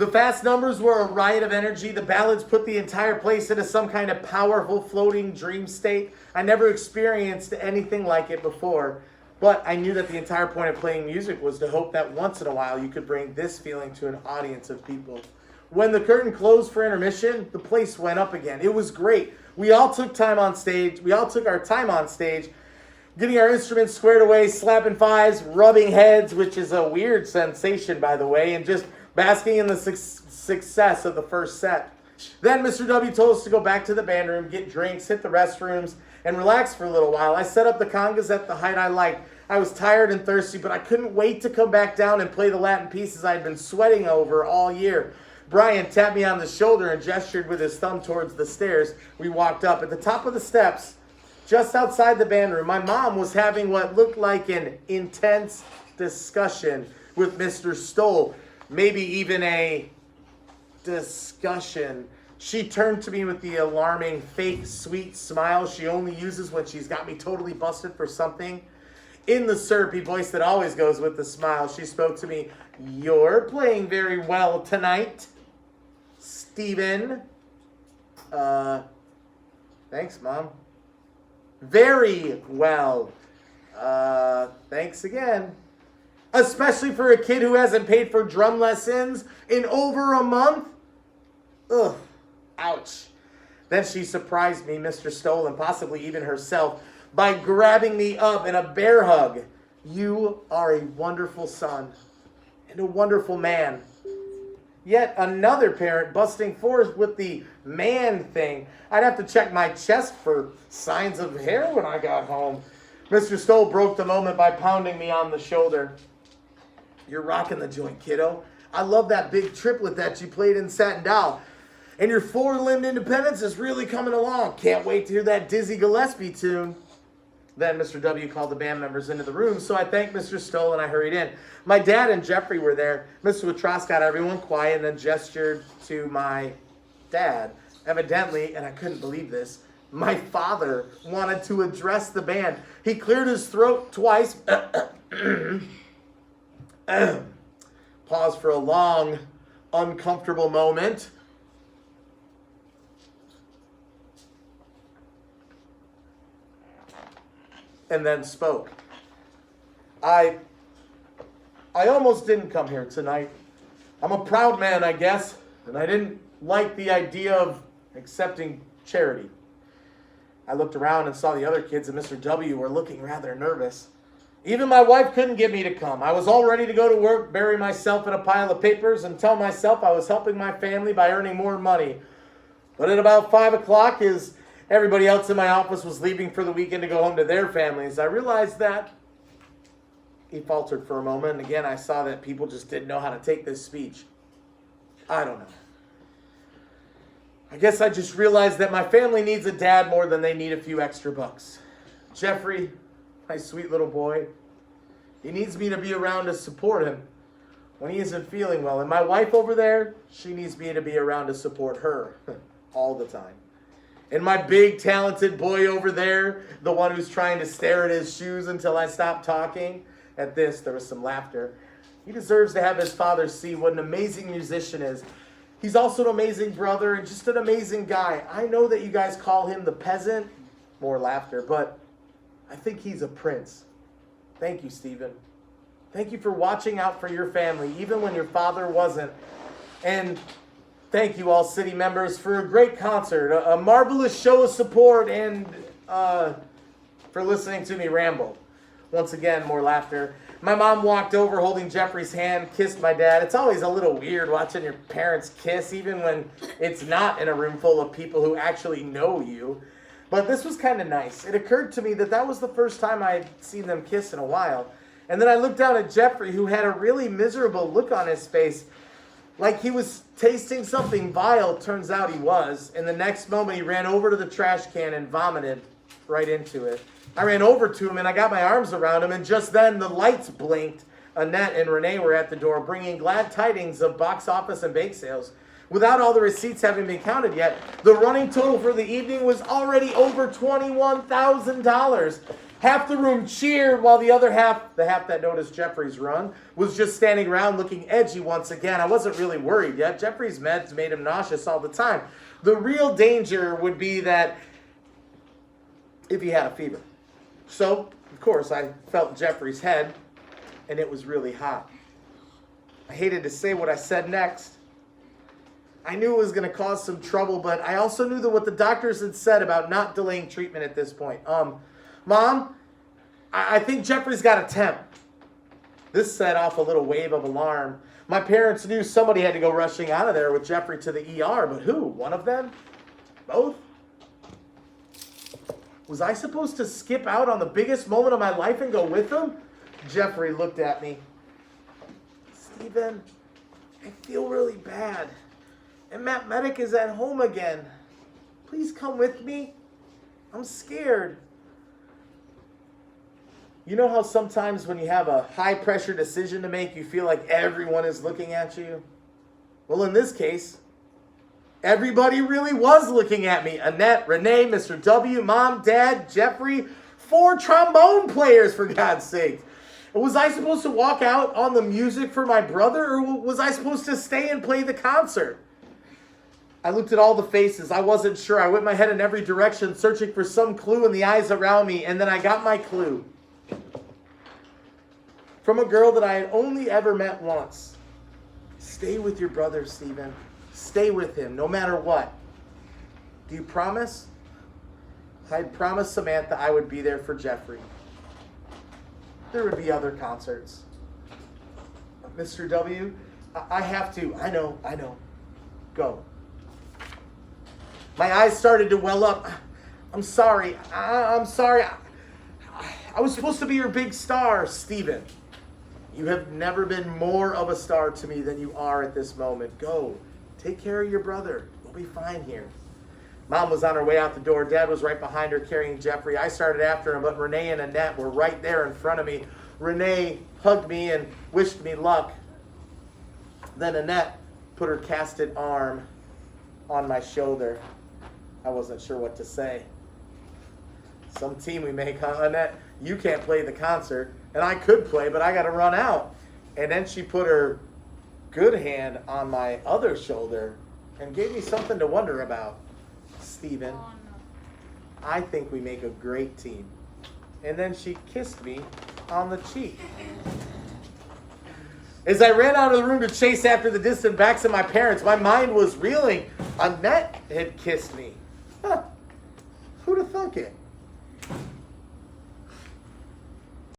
The fast numbers were a riot of energy. The ballads put the entire place into some kind of powerful floating dream state. I never experienced anything like it before, but I knew that the entire point of playing music was to hope that once in a while you could bring this feeling to an audience of people. When the curtain closed for intermission, the place went up again. It was great. We all took time on stage. We all took our time on stage, getting our instruments squared away, slapping fives, rubbing heads, which is a weird sensation, by the way, and just basking in the success of the first set. Then Mr. W told us to go back to the band room, get drinks, hit the restrooms, and relax for a little while. I set up the congas at the height I liked. I was tired and thirsty, but I couldn't wait to come back down and play the Latin pieces I'd been sweating over all year. Brian tapped me on the shoulder and gestured with his thumb towards the stairs. We walked up. At the top of the steps, just outside the band room, my mom was having what looked like an intense discussion with Mr. Stoll. Maybe even a discussion. She turned to me with the alarming, fake, sweet smile she only uses when she's got me totally busted for something. In the syrupy voice that always goes with the smile, she spoke to me. "You're playing very well tonight, Steven." Thanks, Mom. "Very well. Thanks again. Especially for a kid who hasn't paid for drum lessons in over a month." Ugh. Ouch. Then she surprised me, Mr. Stoll, and possibly even herself, by grabbing me up in a bear hug. "You are a wonderful son and a wonderful man." Yet another parent busting forth with the man thing. I'd have to check my chest for signs of hair when I got home. Mr. Stoll broke the moment by pounding me on the shoulder. "You're rocking the joint, kiddo. I love that big triplet that you played in Satin Doll. And your four-limbed independence is really coming along. Can't wait to hear that Dizzy Gillespie tune." Then Mr. W called the band members into the room, so I thanked Mr. Stoll and I hurried in. My dad and Jeffrey were there. Mr. Watrosk got everyone quiet and then gestured to my dad. Evidently, and I couldn't believe this, my father wanted to address the band. He cleared his throat twice. Paused for a long, uncomfortable moment. And then spoke. I almost didn't come here tonight. I'm a proud man, I guess, and I didn't like the idea of accepting charity. I looked around and saw the other kids and Mr. W were looking rather nervous. Even my wife couldn't get me to come. I was all ready to go to work, bury myself in a pile of papers, and tell myself I was helping my family by earning more money. But at about 5 o'clock, as everybody else in my office was leaving for the weekend to go home to their families, I realized that. He faltered for a moment, and again I saw that people just didn't know how to take this speech. I don't know. I guess I just realized that my family needs a dad more than they need a few extra bucks. Jeffrey, my sweet little boy, he needs me to be around to support him when he isn't feeling well. And my wife over there, she needs me to be around to support her all the time. And my big, talented boy over there, the one who's trying to stare at his shoes until I stop talking. At this, there was some laughter. He deserves to have his father see what an amazing musician is. He's also an amazing brother and just an amazing guy. I know that you guys call him the peasant. More laughter, but I think he's a prince. Thank you, Stephen. Thank you for watching out for your family, even when your father wasn't. And thank you all city members for a great concert, a marvelous show of support, and for listening to me ramble. Once again, more laughter. My mom walked over holding Jeffrey's hand, kissed my dad. It's always a little weird watching your parents kiss, even when it's not in a room full of people who actually know you. But this was kind of nice. It occurred to me that that was the first time I'd seen them kiss in a while. And then I looked down at Jeffrey, who had a really miserable look on his face, like he was tasting something vile. Turns out he was. And the next moment, he ran over to the trash can and vomited right into it. I ran over to him and I got my arms around him, and just then the lights blinked. Annette and Renee were at the door bringing glad tidings of box office and bake sales. Without all the receipts having been counted yet, the running total for the evening was already over $21,000. Half the room cheered while the other half, the half that noticed Jeffrey's run, was just standing around looking edgy once again. I wasn't really worried yet. Jeffrey's meds made him nauseous all the time. The real danger would be that if he had a fever. So, of course, I felt Jeffrey's head, and it was really hot. I hated to say what I said next. I knew it was going to cause some trouble, but I also knew that what the doctors had said about not delaying treatment at this point. Mom, I think Jeffrey's got a temp. This set off a little wave of alarm. My parents knew somebody had to go rushing out of there with Jeffrey to the ER, but who? One of them? Both? Was I supposed to skip out on the biggest moment of my life and go with them? Jeffrey looked at me. Stephen, I feel really bad. And Matt Medic is at home again. Please come with me. I'm scared. You know how sometimes when you have a high-pressure decision to make, you feel like everyone is looking at you? Well, in this case, everybody really was looking at me. Annette, Renee, Mr. W, Mom, Dad, Jeffrey, 4 trombone players, for God's sake. Was I supposed to walk out on the music for my brother, or was I supposed to stay and play the concert? I looked at all the faces. I wasn't sure. I whipped my head in every direction, searching for some clue in the eyes around me, and then I got my clue. From a girl that I had only ever met once. Stay with your brother, Stephen. Stay with him, no matter what. Do you promise? I'd promised Samantha I would be there for Jeffrey. There would be other concerts. Mr. W, I have to. I know. Go. My eyes started to well up. I'm sorry. I'm sorry. I was supposed to be your big star, Stephen. You have never been more of a star to me than you are at this moment. Go. Take care of your brother. We'll be fine here. Mom was on her way out the door. Dad was right behind her carrying Jeffrey. I started after him, but Renee and Annette were right there in front of me. Renee hugged me and wished me luck. Then Annette put her casted arm on my shoulder. I wasn't sure what to say. Some team we make, huh, Annette? You can't play the concert. And I could play, but I got to run out. And then she put her good hand on my other shoulder and gave me something to wonder about. Stephen, I think we make a great team. And then she kissed me on the cheek. As I ran out of the room to chase after the distant backs of my parents, my mind was reeling. Annette had kissed me. Huh. Who'd have thunk it?